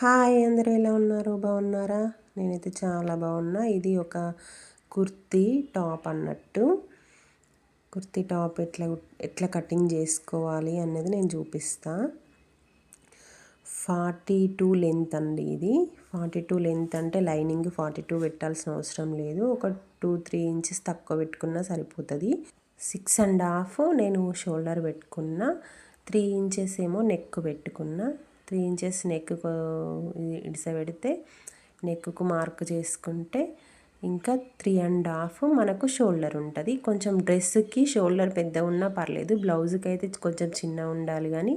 Hi, అందరూ ఎలా ఉన్నారు? బాగున్నారా? నేనైతే చాలా బాగున్నా. ఇది ఒక కుర్తీ టాప్ అన్నట్టు. కుర్తీ టాప్ ఎట్లా కటింగ్ చేసుకోవాలి అన్నది నేను చూపిస్తా. 42 లెంత్ అండి ఇది. 42 లెంత్ అంటే లైనింగ్ 42 పెట్టాల్సిన అవసరం లేదు. ఒక 2-3 ఇంచెస్ తక్కువ పెట్టుకున్నా సరిపోతుంది. 6.5 నేను షోల్డర్ పెట్టుకున్నా. 3 ఇంచెస్ ఏమో నెక్ పెట్టుకున్నా. 3 ఇంచెస్ నెక్ ఇడిసబెడితే నెక్కు మార్క్ చేసుకుంటే ఇంకా 3.5 మనకు షోల్డర్ ఉంటుంది. కొంచెం డ్రెస్కి షోల్డర్ పెద్ద ఉన్నా పర్లేదు, బ్లౌజ్కి అయితే కొంచెం చిన్న ఉండాలి. కానీ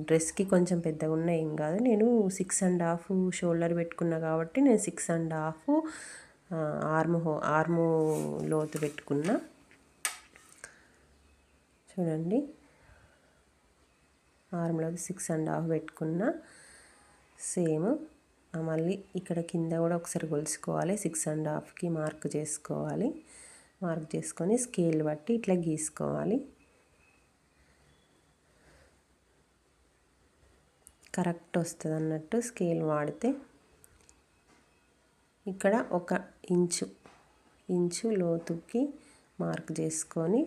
డ్రెస్కి కొంచెం పెద్దగా ఉన్నా ఏం కాదు. నేను 6.5 షోల్డర్ పెట్టుకున్నా కాబట్టి నేను 6.5 ఆర్మ్ లోతు పెట్టుకున్నా. చూడండి, ఆర్మ్లో 6.5 పెట్టుకున్నా. సేమ్ మళ్ళీ ఇక్కడ కింద కూడా ఒకసారి కొలుచుకోవాలి. 6.5కి మార్క్ చేసుకోవాలి. మార్క్ చేసుకొని స్కేల్ బట్టి ఇట్లా గీసుకోవాలి. కరెక్ట్ వస్తుంది అన్నట్టు స్కేల్ వాడితే. ఇక్కడ 1 ఇంచు లోతుకి మార్క్ చేసుకొని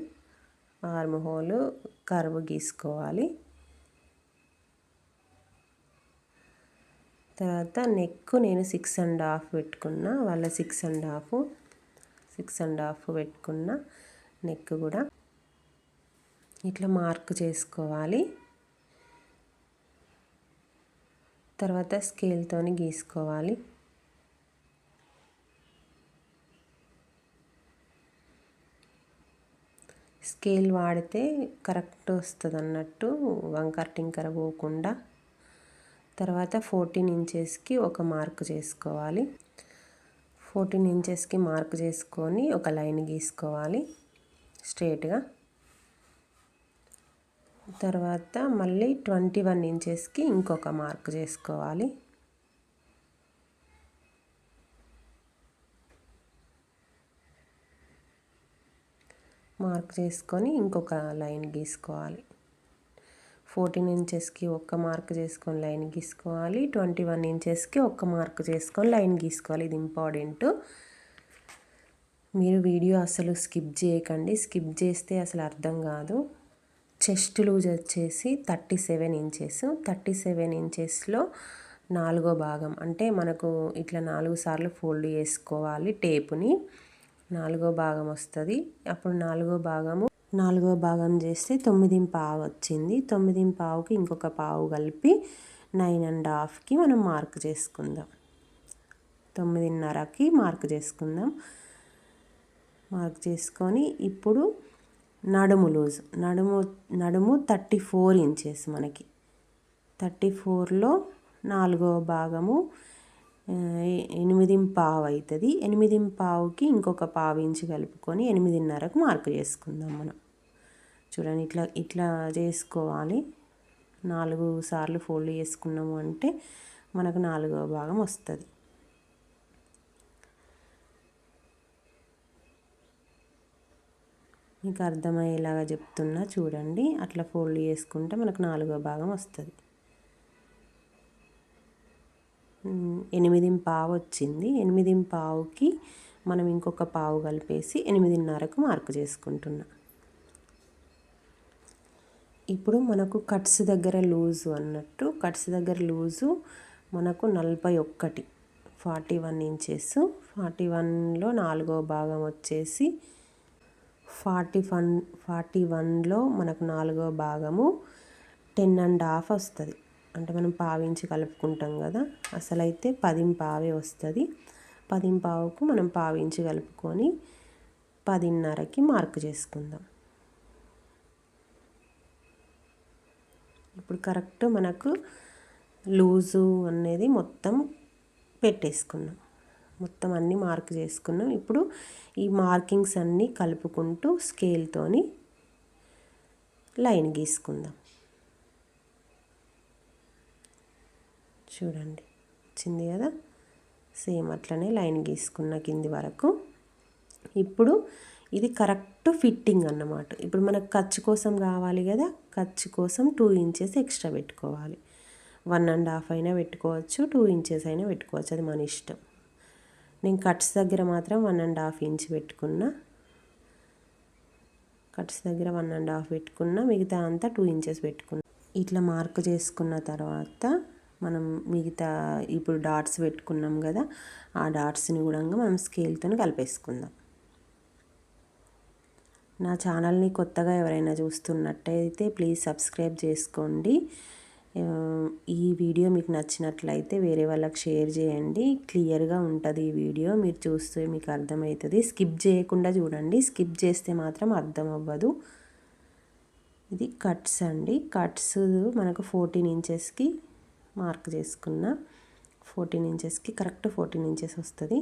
ఆర్మ్ హోల్ కర్వ్ గీసుకోవాలి. తర్వాత నెక్ నేను 6.5 పెట్టుకున్నా. వాళ్ళ 6.5 పెట్టుకున్న నెక్ కూడా ఇట్లా మార్క్ చేసుకోవాలి. తర్వాత స్కేల్తోని గీసుకోవాలి. స్కేల్ వాడితే కరెక్ట్ వస్తుంది అన్నట్టు, వంకర టింకర పోకుండా. తర్వాత 14 ఇంచెస్కి ఒక మార్క్ చేసుకోవాలి. 14 ఇంచెస్కి మార్క్ చేసుకొని ఒక లైన్ గీసుకోవాలి స్ట్రేట్గా. తర్వాత మళ్ళీ 21 ఇంచెస్కి ఇంకొక మార్క్ చేసుకోవాలి. మార్క్ చేసుకొని ఇంకొక లైన్ గీసుకోవాలి. 14 ఇంచెస్కి ఒక్క మార్క్ చేసుకొని లైన్ గీసుకోవాలి. 21 ఇంచెస్కి ఒక్క మార్క్ చేసుకొని లైన్ గీసుకోవాలి. ఇది ఇంపార్టెంట్. మీరు వీడియో అసలు స్కిప్ చేయకండి. స్కిప్ చేస్తే అసలు అర్థం కాదు. చెస్ట్ లూజ్ వచ్చేసి 37 ఇంచెస్. 37 ఇంచెస్లో 4వ భాగం అంటే మనకు ఇట్లా 4 సార్లు ఫోల్డ్ చేసుకోవాలి. టేపుని 4వ భాగం వస్తుంది. అప్పుడు 4వ భాగం చేస్తే 9.5 వచ్చింది. 9.5కి ఇంకొక పావు కలిపి 9.5కి మనం మార్క్ చేసుకుందాం. 9.5కి మార్క్ చేసుకుందాం. మార్క్ చేసుకొని ఇప్పుడు నడుము లూజ్, నడుము 34 ఇంచెస్ మనకి. 34లో 4వ భాగము 8.5 అవుతుంది. 8.5కి ఇంకొక పావు ఇంచు కలుపుకొని 8.5కు మార్క్ చేసుకుందాం మనం. చూడండి, ఇట్లా చేసుకోవాలి. 4 సార్లు ఫోల్డ్ చేసుకున్నాము అంటే మనకు 4వ భాగం వస్తుంది. మీకు అర్థమయ్యేలాగా చెప్తున్నా చూడండి. అట్లా ఫోల్డ్ చేసుకుంటే మనకు 4వ భాగం వస్తుంది. 8.5 వచ్చింది. 8.5కి మనం ఇంకొక పావు కలిపేసి 8.5కు మార్క్ చేసుకుంటున్నా. ఇప్పుడు మనకు కట్స్ దగ్గర లూజు అన్నట్టు, కట్స్ దగ్గర లూజు మనకు 41 ఇంచెస్. 41లో 4వ భాగం వచ్చేసి 41లో మనకు 4వ భాగము 10.5 వస్తుంది. అంటే మనం పావించి కలుపుకుంటాం కదా, అసలైతే 10.5 వస్తుంది. 10.5కు మనం పావించి కలుపుకొని 10.5కి మార్క్ చేసుకుందాం. ఇప్పుడు కరెక్ట్ మనకు లూజు అనేది మొత్తం పెట్టేసుకున్నాం. మొత్తం అన్నీ మార్క్ చేసుకున్నాం. ఇప్పుడు ఈ మార్కింగ్స్ అన్నీ కలుపుకుంటూ స్కేల్తోని లైన్ గీసుకుందాం. చూడండి, వచ్చింది కదా. సేమ్ అట్లనే లైన్ గీసుకున్న కింది వరకు. ఇప్పుడు ఇది కరెక్ట్ ఫిట్టింగ్ అన్నమాట. ఇప్పుడు మనకు ఖర్చు కోసం కావాలి కదా, ఖర్చు కోసం 2 ఇంచెస్ ఎక్స్ట్రా పెట్టుకోవాలి. 1.5 అయినా పెట్టుకోవచ్చు, 2 ఇంచెస్ అయినా పెట్టుకోవచ్చు, అది మన ఇష్టం. నేను కట్స్ దగ్గర మాత్రం 1.5 ఇంచ్ పెట్టుకున్నా. కట్స్ దగ్గర 1.5 పెట్టుకున్నా, మిగతా అంతా 2 ఇంచెస్ పెట్టుకున్నా. ఇట్లా మార్క్ చేసుకున్న తర్వాత మనం మిగతా ఇప్పుడు డాట్స్ పెట్టుకున్నాం కదా, ఆ డాట్స్ని కూడా మనం స్కేల్తో కలిపేసుకుందాం. నా ఛానల్ని కొత్తగా ఎవరైనా చూస్తున్నట్టయితే ప్లీజ్ సబ్స్క్రైబ్ చేసుకోండి. ఈ వీడియో మీకు నచ్చినట్లయితే వేరే వాళ్ళకి షేర్ చేయండి. క్లియర్గా ఉంటుంది ఈ వీడియో, మీరు చూస్తే మీకు అర్థమవుతుంది. స్కిప్ చేయకుండా చూడండి, స్కిప్ చేస్తే మాత్రం అర్థం అవ్వదు. ఇది కట్స్ అండి. కట్స్ మనకు 14 ఇంచెస్కి మార్క్ చేసుకున్నా. 14 ఇంచెస్కి కరెక్ట్ 14 ఇంచెస్ వస్తుంది.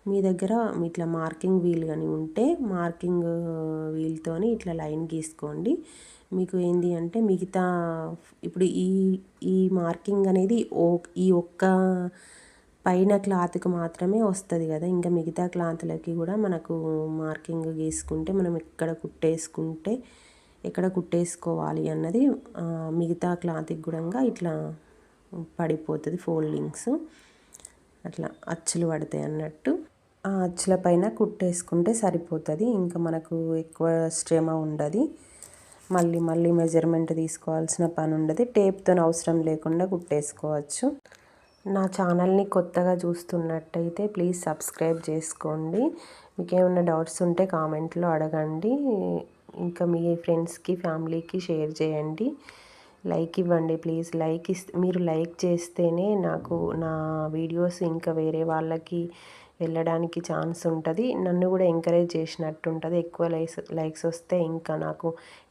మీ దగ్గర ఇట్లా మార్కింగ్ వీల్ కానీ ఉంటే మార్కింగ్ వీల్తోని ఇట్లా లైన్ గీసుకోండి. మీకు ఏంది అంటే మిగతా ఇప్పుడు ఈ మార్కింగ్ అనేది ఈ ఒక్క పైన క్లాత్కి మాత్రమే వస్తుంది కదా, ఇంకా మిగతా క్లాత్లకి కూడా మనకు మార్కింగ్ గీసుకుంటే మనం ఎక్కడ కుట్టేసుకోవాలి అన్నది మిగతా క్లాత్కి కూడా ఇట్లా పడిపోతుంది, ఫోల్డింగ్స్ అట్లా అచ్చులు పడతాయి అన్నట్టు. ఆ అచ్చుల పైన కుట్టేసుకుంటే సరిపోతుంది, ఇంకా మనకు ఎక్కువ శ్రమ ఉండదు. మళ్ళీ మెజర్మెంట్ తీసుకోవాల్సిన పని ఉండదు. టేప్తో అవసరం లేకుండా కుట్టేసుకోవచ్చు. నా ఛానల్ని కొత్తగా చూస్తున్నట్టయితే ప్లీజ్ సబ్స్క్రైబ్ చేసుకోండి. మీకు ఏమైనా డౌట్స్ ఉంటే కామెంట్లో అడగండి. ఇంకా మీ ఫ్రెండ్స్కి ఫ్యామిలీకి షేర్ చేయండి. లైక్ ఇవ్వండి ప్లీజ్. మీరు లైక్ చేస్తేనే నాకు నా వీడియోస్ ఇంకా వేరే వాళ్ళకి వెళ్ళడానికి ఛాన్స్ ఉంటుంది, నన్ను కూడా ఎంకరేజ్ చేసినట్టు ఉంటుంది. ఎక్కువ లైక్స్ వస్తే ఇంకా నాకు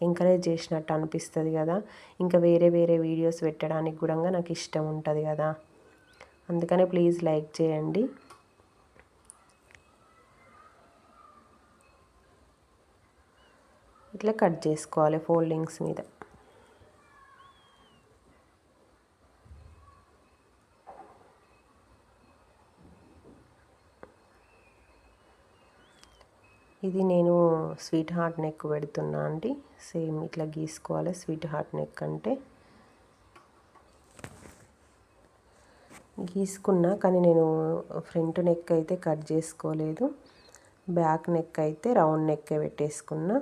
ఎంకరేజ్ చేసినట్టు అనిపిస్తుంది కదా, ఇంకా వేరే వీడియోస్ పెట్టడానికి కూడా నాకు ఇష్టం ఉంటుంది కదా, అందుకనే ప్లీజ్ లైక్ చేయండి. ఇట్లా కట్ చేసుకోవాలి ఫోల్డింగ్స్ మీద. ఇది నేను స్వీట్ హార్ట్ నెక్ పెడుతున్నా అండి. సేమ్ ఇట్లా గీసుకోవాలి. స్వీట్ హార్ట్ నెక్ అంటే గీసుకున్నా, కానీ నేను ఫ్రంట్ నెక్ అయితే కట్ చేసుకోలేదు. బ్యాక్ నెక్ అయితే రౌండ్ నెక్కే పెట్టేసుకున్నా.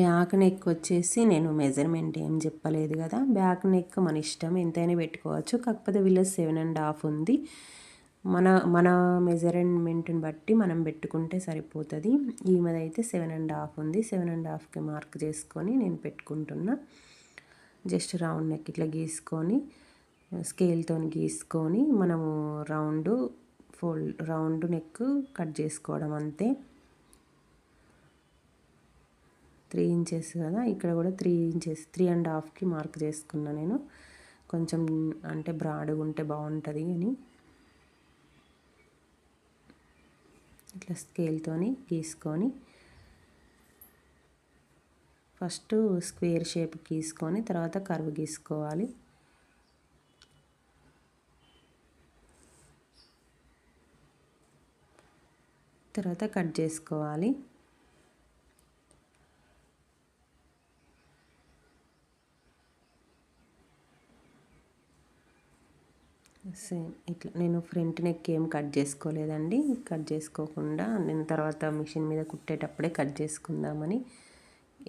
బ్యాక్ నెక్ వచ్చేసి నేను మెజర్మెంట్ ఏం చెప్పలేదు కదా, బ్యాక్ నెక్ మన ఇష్టం ఎంతైనా పెట్టుకోవచ్చు. కాకపోతే వీళ్ళ 7.5 ఉంది. మన మెజర్మెంట్ని బట్టి మనం పెట్టుకుంటే సరిపోతుంది. ఈమెదైతే 7.5 ఉంది. 7.5కి మార్క్ చేసుకొని నేను పెట్టుకుంటున్నా. జస్ట్ రౌండ్ నెక్ ఇట్లా గీసుకొని స్కేల్తో గీసుకొని మనము రౌండ్ నెక్ కట్ చేసుకోవడం అంతే. 3 ఇంచెస్ కదా, ఇక్కడ కూడా 3 ఇంచెస్ 3.5కి మార్క్ చేసుకున్నా నేను. కొంచెం అంటే బ్రాడ్గా ఉంటే బాగుంటుంది అని ఇట్లా స్కేల్తో గీసుకొని ఫస్ట్ స్క్వేర్ షేప్ గీసుకొని తర్వాత కర్వ్ గీసుకోవాలి. తర్వాత కట్ చేసుకోవాలి. సేమ్ ఇట్లా నేను ఫ్రంట్ నెక్ ఏం కట్ చేసుకోలేదండి. కట్ చేసుకోకుండా నేను తర్వాత మిషన్ మీద కుట్టేటప్పుడే కట్ చేసుకుందామని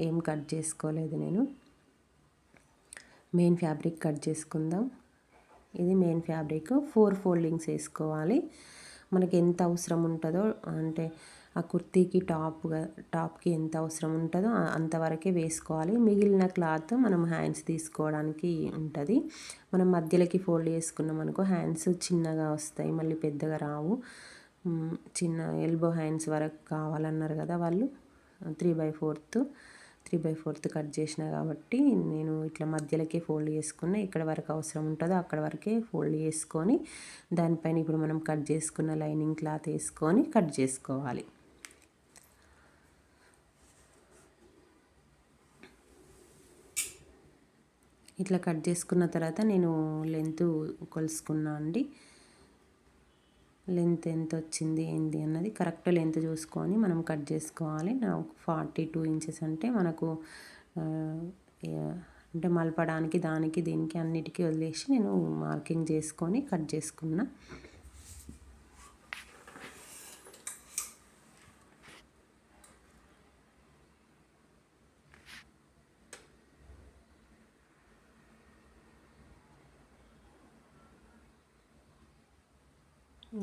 ఏం కట్ చేసుకోలేదు నేను. మెయిన్ ఫ్యాబ్రిక్ కట్ చేసుకుందాం. ఇది మెయిన్ ఫ్యాబ్రిక్. 4 ఫోల్డింగ్స్ వేసుకోవాలి. మనకి ఎంత అవసరం ఉంటుందో అంటే ఆ కుర్తీకి టాప్కి ఎంత అవసరం ఉంటుందో అంతవరకే వేసుకోవాలి. మిగిలిన క్లాత్ మనం హ్యాండ్స్ తీసుకోవడానికి ఉంటుంది. మనం మధ్యలోకి ఫోల్డ్ చేసుకున్నాం అనుకో హ్యాండ్స్ చిన్నగా వస్తాయి, మళ్ళీ పెద్దగా రావు. చిన్న ఎల్బో హ్యాండ్స్ వరకు కావాలన్నారు కదా వాళ్ళు. 3/4 కట్ చేసిన కాబట్టి నేను ఇట్లా మధ్యలోకి ఫోల్డ్ చేసుకున్న. ఇక్కడ వరకు అవసరం ఉంటుందో అక్కడ వరకే ఫోల్డ్ చేసుకొని దానిపైన ఇప్పుడు మనం కట్ చేసుకున్న లైనింగ్ క్లాత్ వేసుకొని కట్ చేసుకోవాలి. ఇట్లా కట్ చేసుకున్న తర్వాత నేను లెంత్ కొలుసుకున్నా అండి. లెంత్ ఎంత వచ్చింది ఏంది అన్నది కరెక్ట్ లెంత్ చూసుకొని మనం కట్ చేసుకోవాలి. నాకు 42 ఇంచెస్ అంటే మనకు అంటే మలపడానికి దానికి దీనికి అన్నిటికీ వదిలేసి నేను మార్కింగ్ చేసుకొని కట్ చేసుకున్నా.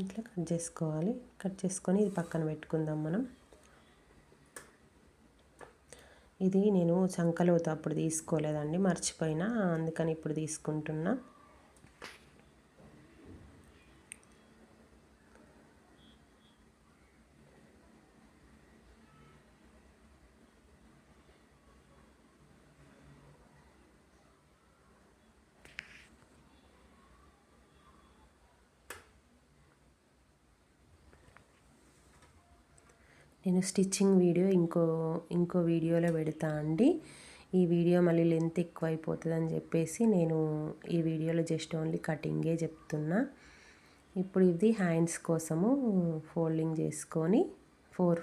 ఇట్లా కట్ చేసుకోవాలి. కట్ చేసుకొని ఇది పక్కన పెట్టుకుందాం మనం. ఇది నేను చంకలోతో అప్పుడు తీసుకోలేదండి, మర్చిపోయినా, అందుకని ఇప్పుడు తీసుకుంటున్నా. నేను స్టిచ్చింగ్ వీడియో ఇంకో వీడియోలో పెడతా అండి. ఈ వీడియో మళ్ళీ లెంత్ ఎక్కువ అయిపోతుందని చెప్పేసి నేను ఈ వీడియోలో జస్ట్ ఓన్లీ కటింగే చెప్తున్నా. ఇప్పుడు ఇది హ్యాండ్స్ కోసము ఫోల్డింగ్ చేసుకొని 4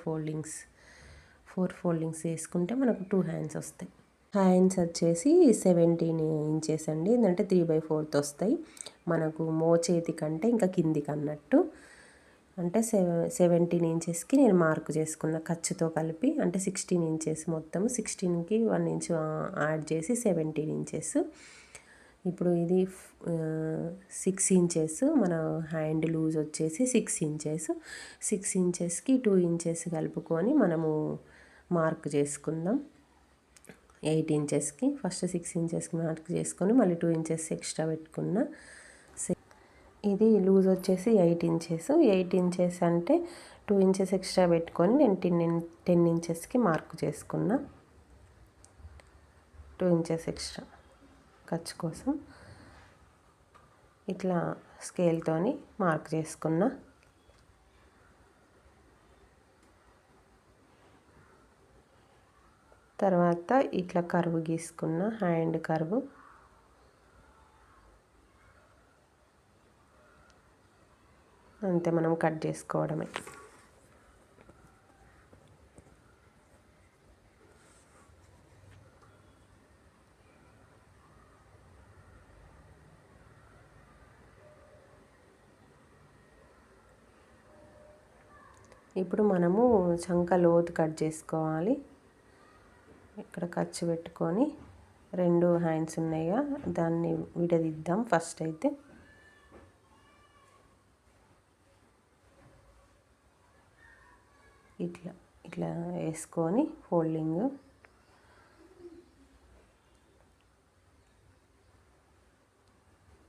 ఫోల్డింగ్స్ వేసుకుంటే మనకు 2 హ్యాండ్స్ వస్తాయి. హ్యాండ్స్ వచ్చేసి 17 ఇంచెస్ అండి, అంటే 3/4 వస్తాయి మనకు మోచేతి కంటే ఇంకా కిందికి అన్నట్టు. అంటే 17 ఇంచెస్కి నేను మార్క్ చేసుకున్న ఖర్చుతో కలిపి, అంటే 16 ఇంచెస్, మొత్తం 16కి 1 ఇంచ్ యాడ్ చేసి 17 ఇంచెస్. ఇప్పుడు ఇది 6 ఇంచెస్, మన హ్యాండ్ లూజ్ వచ్చేసి 6 ఇంచెస్. 6 ఇంచెస్కి 2 ఇంచెస్ కలుపుకొని మనము మార్క్ చేసుకుందాం. 8 ఇంచెస్కి ఫస్ట్ 6 ఇంచెస్కి మార్క్ చేసుకొని మళ్ళీ 2 ఇంచెస్ ఎక్స్ట్రా పెట్టుకున్నా. ఇది లూజ్ వచ్చేసి 8 ఇంచెస్. 8 ఇంచెస్ అంటే 2 ఇంచెస్ ఎక్స్ట్రా పెట్టుకొని నేను 10 ఇంచెస్కి మార్క్ చేసుకున్నా. 2 ఇంచెస్ ఎక్స్ట్రా ఖర్చు కోసం ఇట్లా స్కేల్తోని మార్క్ చేసుకున్నా. తర్వాత ఇట్లా కర్వ్ గీసుకున్న, హ్యాండ్ కర్వ్. అంతే, మనం కట్ చేసుకోవడమే. ఇప్పుడు మనము చంక లోతు కట్ చేసుకోవాలి. ఇక్కడ ఖర్చు పెట్టుకొని 2 హ్యాండ్స్ ఉన్నాయిగా, దాన్ని విడదీద్దాం ఫస్ట్ అయితే. ఇట్లా వేసుకొని ఫోల్డింగ్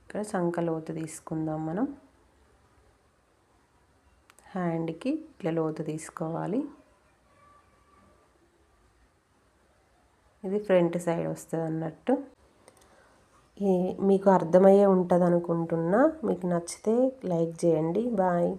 ఇక్కడ చంక లోతు తీసుకుందాం మనం. హ్యాండ్కి ఇట్లా లోతు తీసుకోవాలి. ఇది ఫ్రంట్ సైడ్ వస్తుంది అన్నట్టు. మీకు అర్థమయ్యే ఉంటుంది అనుకుంటున్నా. మీకు నచ్చితే లైక్ చేయండి. బాయ్.